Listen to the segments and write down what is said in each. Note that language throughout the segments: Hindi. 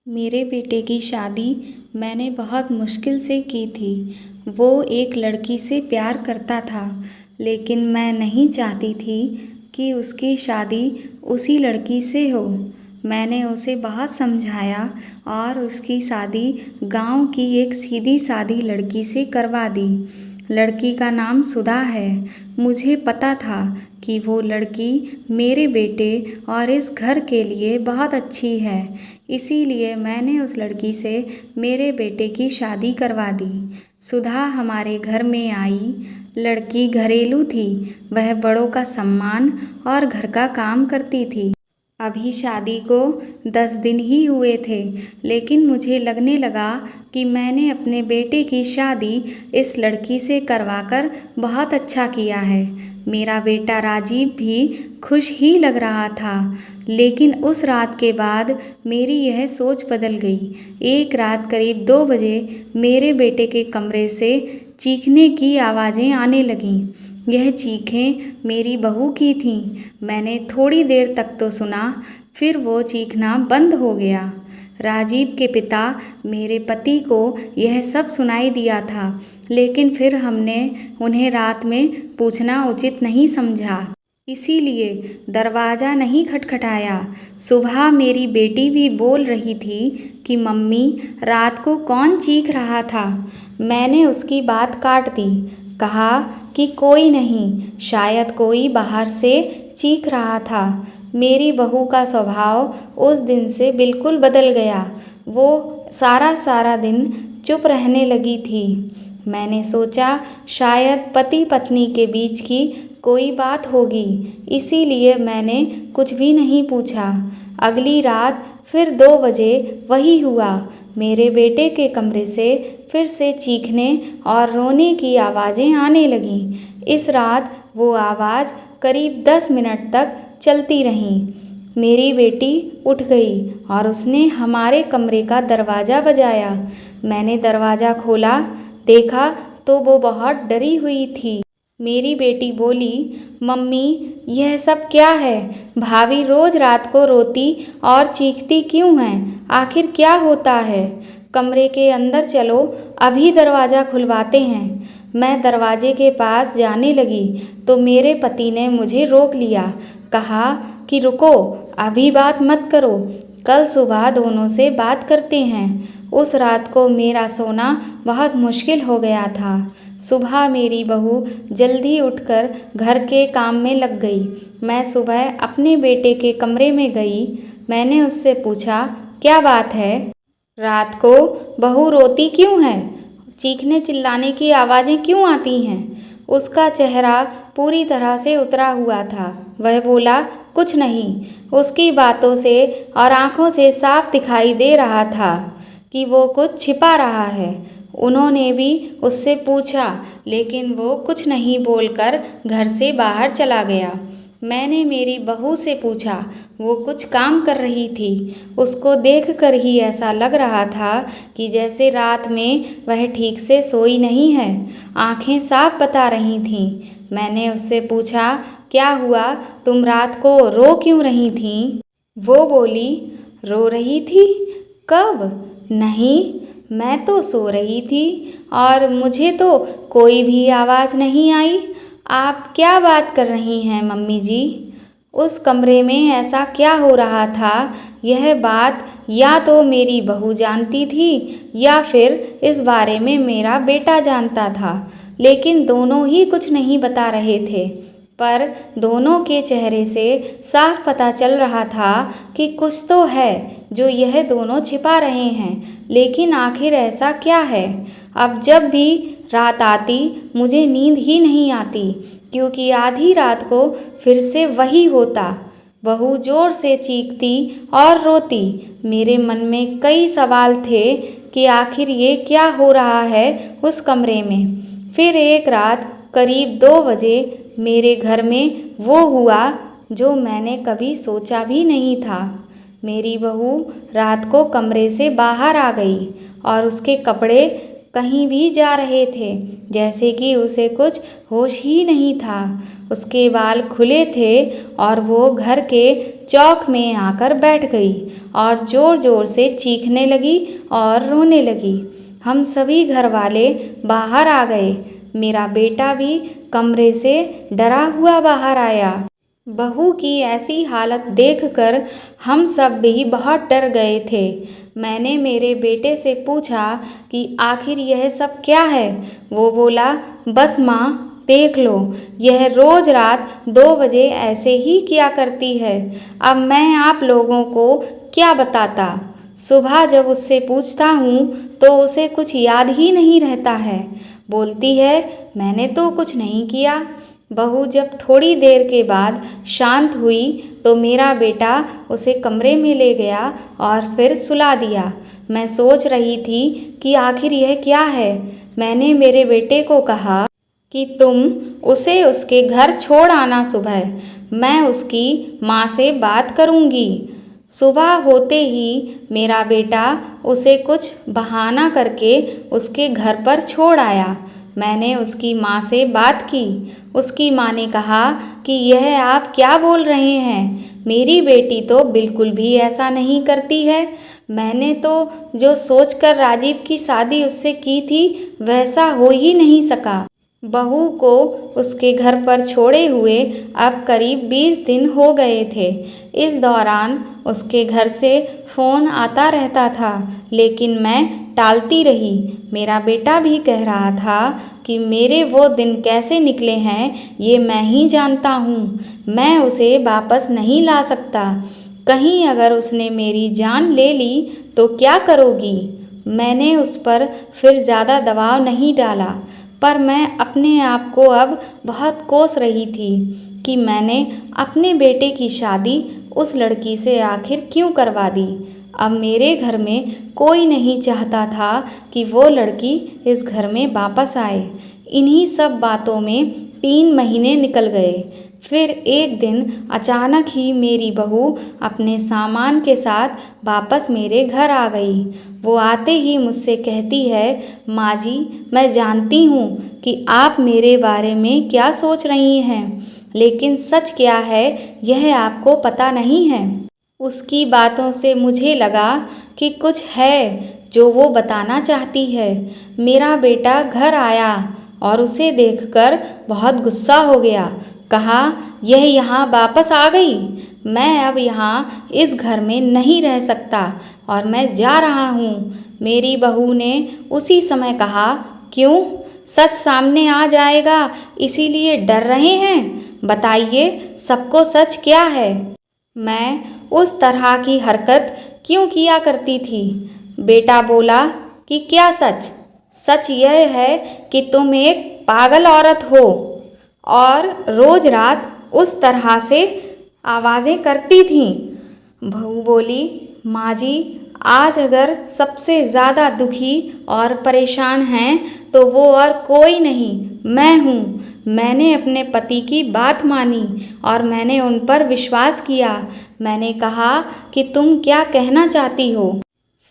मेरे बेटे की शादी मैंने बहुत मुश्किल से की थी। वो एक लड़की से प्यार करता था, लेकिन मैं नहीं चाहती थी कि उसकी शादी उसी लड़की से हो। मैंने उसे बहुत समझाया और उसकी शादी गांव की एक सीधी सादी लड़की से करवा दी। लड़की का नाम सुधा है। मुझे पता था कि वो लड़की मेरे बेटे और इस घर के लिए बहुत अच्छी है, इसीलिए मैंने उस लड़की से मेरे बेटे की शादी करवा दी। सुधा हमारे घर में आई। लड़की घरेलू थी, वह बड़ों का सम्मान और घर का काम करती थी। अभी शादी को 10 दिन ही हुए थे, लेकिन मुझे लगने लगा कि मैंने अपने बेटे की शादी इस लड़की से करवाकर बहुत अच्छा किया है। मेरा बेटा राजीव भी खुश ही लग रहा था, लेकिन उस रात के बाद मेरी यह सोच बदल गई। एक रात करीब 2 बजे मेरे बेटे के कमरे से चीखने की आवाज़ें आने लगीं। यह चीखें मेरी बहू की थीं। मैंने थोड़ी देर तक तो सुना, फिर वो चीखना बंद हो गया। राजीव के पिता मेरे पति को यह सब सुनाई दिया था, लेकिन फिर हमने उन्हें रात में पूछना उचित नहीं समझा, इसीलिए दरवाज़ा नहीं खटखटाया। सुबह मेरी बेटी भी बोल रही थी कि मम्मी, रात को कौन चीख रहा था। मैंने उसकी बात काट दी, कहा कि कोई नहीं, शायद कोई बाहर से चीख रहा था। मेरी बहू का स्वभाव उस दिन से बिल्कुल बदल गया। वो सारा दिन चुप रहने लगी थी। मैंने सोचा शायद पति पत्नी के बीच की कोई बात होगी, इसीलिए मैंने कुछ भी नहीं पूछा। अगली रात फिर 2 बजे वही हुआ। मेरे बेटे के कमरे से फिर से चीखने और रोने की आवाज़ें आने लगीं। इस रात वो आवाज़ करीब 10 मिनट तक चलती रही। मेरी बेटी उठ गई और उसने हमारे कमरे का दरवाज़ा बजाया। मैंने दरवाज़ा खोला, देखा तो वो बहुत डरी हुई थी। मेरी बेटी बोली, मम्मी, यह सब क्या है? भाभी रोज़ रात को रोती और चीखती क्यों हैं? आखिर क्या होता है? कमरे के अंदर चलो, अभी दरवाज़ा खुलवाते हैं। मैं दरवाजे के पास जाने लगी तो मेरे पति ने मुझे रोक लिया। कहा कि रुको, अभी बात मत करो, कल सुबह दोनों से बात करते हैं। उस रात को मेरा सोना बहुत मुश्किल हो गया था। सुबह मेरी बहू जल्दी उठकर घर के काम में लग गई। मैं सुबह अपने बेटे के कमरे में गई। मैंने उससे पूछा, क्या बात है? रात को बहू रोती क्यों है? चीखने चिल्लाने की आवाज़ें क्यों आती हैं? उसका चेहरा पूरी तरह से उतरा हुआ था। वह बोला, कुछ नहीं। उसकी बातों से और आँखों से साफ दिखाई दे रहा था कि वो कुछ छिपा रहा है। उन्होंने भी उससे पूछा, लेकिन वो कुछ नहीं बोलकर घर से बाहर चला गया। मैंने मेरी बहू से पूछा, वो कुछ काम कर रही थी। उसको देखकर ही ऐसा लग रहा था कि जैसे रात में वह ठीक से सोई नहीं है। आंखें साफ बता रही थीं। मैंने उससे पूछा, क्या हुआ? तुम रात को रो क्यों रही थीं? वो बोली, रो रही थी? कब? नहीं, मैं तो सो रही थी और मुझे तो कोई भी आवाज़ नहीं आई। आप क्या बात कर रही हैं मम्मी जी? उस कमरे में ऐसा क्या हो रहा था, यह बात या तो मेरी बहू जानती थी या फिर इस बारे में मेरा बेटा जानता था, लेकिन दोनों ही कुछ नहीं बता रहे थे। पर दोनों के चेहरे से साफ पता चल रहा था कि कुछ तो है जो यह दोनों छिपा रहे हैं, लेकिन आखिर ऐसा क्या है? अब जब भी रात आती मुझे नींद ही नहीं आती, क्योंकि आधी रात को फिर से वही होता। बहू जोर से चीखती और रोती। मेरे मन में कई सवाल थे कि आखिर ये क्या हो रहा है उस कमरे में। फिर एक रात करीब 2 बजे मेरे घर में वो हुआ जो मैंने कभी सोचा भी नहीं था। मेरी बहू रात को कमरे से बाहर आ गई और उसके कपड़े कहीं भी जा रहे थे, जैसे कि उसे कुछ होश ही नहीं था। उसके बाल खुले थे और वो घर के चौक में आकर बैठ गई और ज़ोर ज़ोर से चीखने लगी और रोने लगी। हम सभी घर वाले बाहर आ गए। मेरा बेटा भी कमरे से डरा हुआ बाहर आया। बहू की ऐसी हालत देखकर हम सब भी बहुत डर गए थे। मैंने मेरे बेटे से पूछा कि आखिर यह सब क्या है। वो बोला, बस माँ देख लो, यह रोज़ रात 2 बजे ऐसे ही किया करती है। अब मैं आप लोगों को क्या बताता। सुबह जब उससे पूछता हूँ तो उसे कुछ याद ही नहीं रहता है। बोलती है, मैंने तो कुछ नहीं किया। बहू जब थोड़ी देर के बाद शांत हुई तो मेरा बेटा उसे कमरे में ले गया और फिर सुला दिया। मैं सोच रही थी कि आखिर यह क्या है। मैंने मेरे बेटे को कहा कि तुम उसे उसके घर छोड़ आना सुबह, मैं उसकी माँ से बात करूँगी। सुबह होते ही मेरा बेटा उसे कुछ बहाना करके उसके घर पर छोड़ आया। मैंने उसकी माँ से बात की। उसकी माँ ने कहा कि यह आप क्या बोल रहे हैं, मेरी बेटी तो बिल्कुल भी ऐसा नहीं करती है। मैंने तो जो सोचकर राजीव की शादी उससे की थी वैसा हो ही नहीं सका। बहू को उसके घर पर छोड़े हुए अब करीब 20 दिन हो गए थे। इस दौरान उसके घर से फ़ोन आता रहता था, लेकिन मैं टालती रही। मेरा बेटा भी कह रहा था कि मेरे वो दिन कैसे निकले हैं ये मैं ही जानता हूँ। मैं उसे वापस नहीं ला सकता। कहीं अगर उसने मेरी जान ले ली तो क्या करोगी। मैंने उस पर फिर ज़्यादा दबाव नहीं डाला, पर मैं अपने आप को अब बहुत कोस रही थी कि मैंने अपने बेटे की शादी उस लड़की से आखिर क्यों करवा दी। अब मेरे घर में कोई नहीं चाहता था कि वो लड़की इस घर में वापस आए। इन्हीं सब बातों में 3 महीने निकल गए। फिर एक दिन अचानक ही मेरी बहू अपने सामान के साथ वापस मेरे घर आ गई। वो आते ही मुझसे कहती है, माँ जी, मैं जानती हूँ कि आप मेरे बारे में क्या सोच रही हैं, लेकिन सच क्या है यह आपको पता नहीं है। उसकी बातों से मुझे लगा कि कुछ है जो वो बताना चाहती है। मेरा बेटा घर आया और उसे देखकर बहुत गुस्सा हो गया। कहा, यह यहाँ वापस आ गई। मैं अब यहाँ इस घर में नहीं रह सकता और मैं जा रहा हूँ। मेरी बहू ने उसी समय कहा, क्यों? सच सामने आ जाएगा इसीलिए डर रहे हैं? बताइए, सबको सच क्या है? मैं उस तरह की हरकत क्यों किया करती थी? बेटा बोला कि क्या सच? सच यह है कि तुम एक पागल औरत हो और रोज रात उस तरह से आवाज़ें करती थीं। बहू बोली, माँ जी, आज अगर सबसे ज़्यादा दुखी और परेशान हैं तो वो और कोई नहीं, मैं हूँ। मैंने अपने पति की बात मानी और मैंने उन पर विश्वास किया। मैंने कहा कि तुम क्या कहना चाहती हो।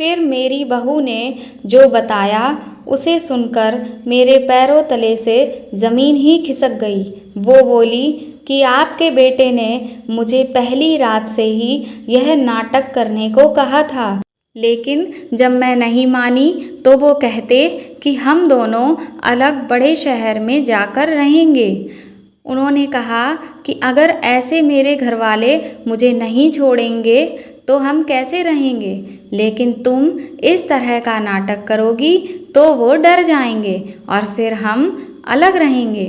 फिर मेरी बहू ने जो बताया उसे सुनकर मेरे पैरों तले से ज़मीन ही खिसक गई। वो बोली कि आपके बेटे ने मुझे पहली रात से ही यह नाटक करने को कहा था, लेकिन जब मैं नहीं मानी तो वो कहते कि हम दोनों अलग बड़े शहर में जाकर रहेंगे। उन्होंने कहा कि अगर ऐसे मेरे घरवाले मुझे नहीं छोड़ेंगे तो हम कैसे रहेंगे, लेकिन तुम इस तरह का नाटक करोगी तो वो डर जाएंगे और फिर हम अलग रहेंगे।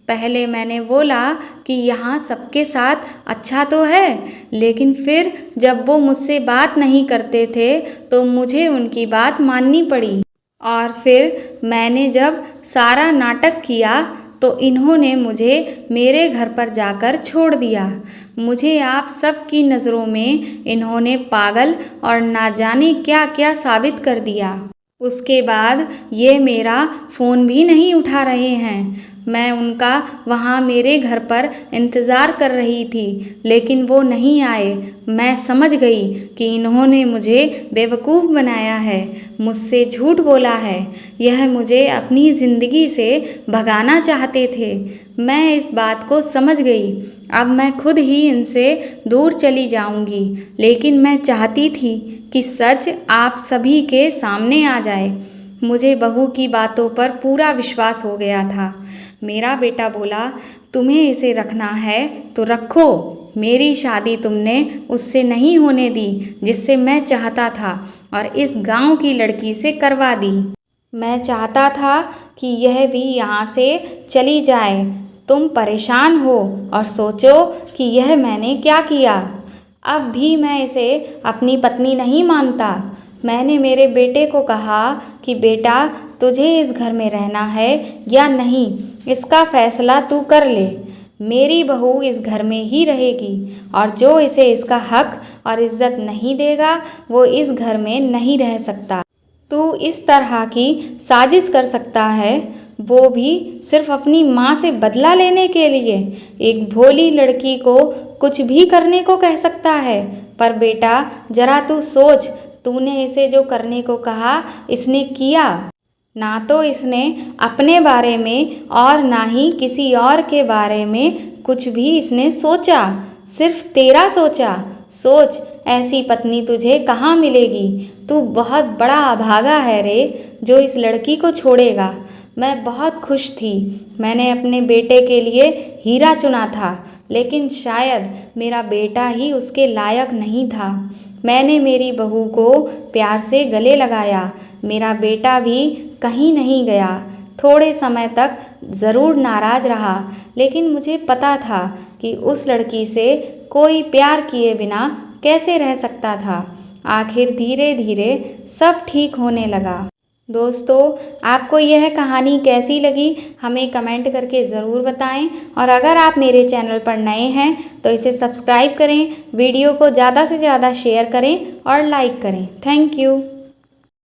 पहले मैंने बोला कि यहाँ सबके साथ अच्छा तो है, लेकिन फिर जब वो मुझसे बात नहीं करते थे तो मुझे उनकी बात माननी पड़ी। और फिर मैंने जब सारा नाटक किया तो इन्होंने मुझे मेरे घर पर जाकर छोड़ दिया। मुझे आप सब की नज़रों में इन्होंने पागल और ना जाने क्या क्या साबित कर दिया। उसके बाद ये मेरा फ़ोन भी नहीं उठा रहे हैं। मैं उनका वहाँ मेरे घर पर इंतज़ार कर रही थी, लेकिन वो नहीं आए। मैं समझ गई कि इन्होंने मुझे बेवकूफ़ बनाया है, मुझसे झूठ बोला है। यह मुझे अपनी ज़िंदगी से भगाना चाहते थे। मैं इस बात को समझ गई। अब मैं खुद ही इनसे दूर चली जाऊंगी, लेकिन मैं चाहती थी कि सच आप सभी के सामने आ जाए। मुझे बहू की बातों पर पूरा विश्वास हो गया था। मेरा बेटा बोला, तुम्हें इसे रखना है तो रखो। मेरी शादी तुमने उससे नहीं होने दी जिससे मैं चाहता था, और इस गांव की लड़की से करवा दी। मैं चाहता था कि यह भी यहाँ से चली जाए। तुम परेशान हो और सोचो कि यह मैंने क्या किया। अब भी मैं इसे अपनी पत्नी नहीं मानता। मैंने मेरे बेटे को कहा कि बेटा, तुझे इस घर में रहना है या नहीं, इसका फैसला तू कर ले। मेरी बहू इस घर में ही रहेगी, और जो इसे इसका हक और इज्जत नहीं देगा वो इस घर में नहीं रह सकता। तू इस तरह की साजिश कर सकता है, वो भी सिर्फ अपनी माँ से बदला लेने के लिए। एक भोली लड़की को कुछ भी करने को कह सकता है। पर बेटा, जरा तू सोच, तूने इसे जो करने को कहा इसने किया। ना तो इसने अपने बारे में और ना ही किसी और के बारे में कुछ भी इसने सोचा, सिर्फ तेरा सोचा। सोच, ऐसी पत्नी तुझे कहाँ मिलेगी। तू बहुत बड़ा अभागा है रे, जो इस लड़की को छोड़ेगा। मैं बहुत खुश थी। मैंने अपने बेटे के लिए हीरा चुना था, लेकिन शायद मेरा बेटा ही उसके लायक नहीं था। मैंने मेरी बहू को प्यार से गले लगाया। मेरा बेटा भी कहीं नहीं गया। थोड़े समय तक ज़रूर नाराज़ रहा, लेकिन मुझे पता था कि उस लड़की से कोई प्यार किए बिना कैसे रह सकता था। आखिर धीरे धीरे सब ठीक होने लगा। दोस्तों, आपको यह कहानी कैसी लगी हमें कमेंट करके ज़रूर बताएं, और अगर आप मेरे चैनल पर नए हैं तो इसे सब्सक्राइब करें, वीडियो को ज़्यादा से ज़्यादा शेयर करें और लाइक करें। Thank you.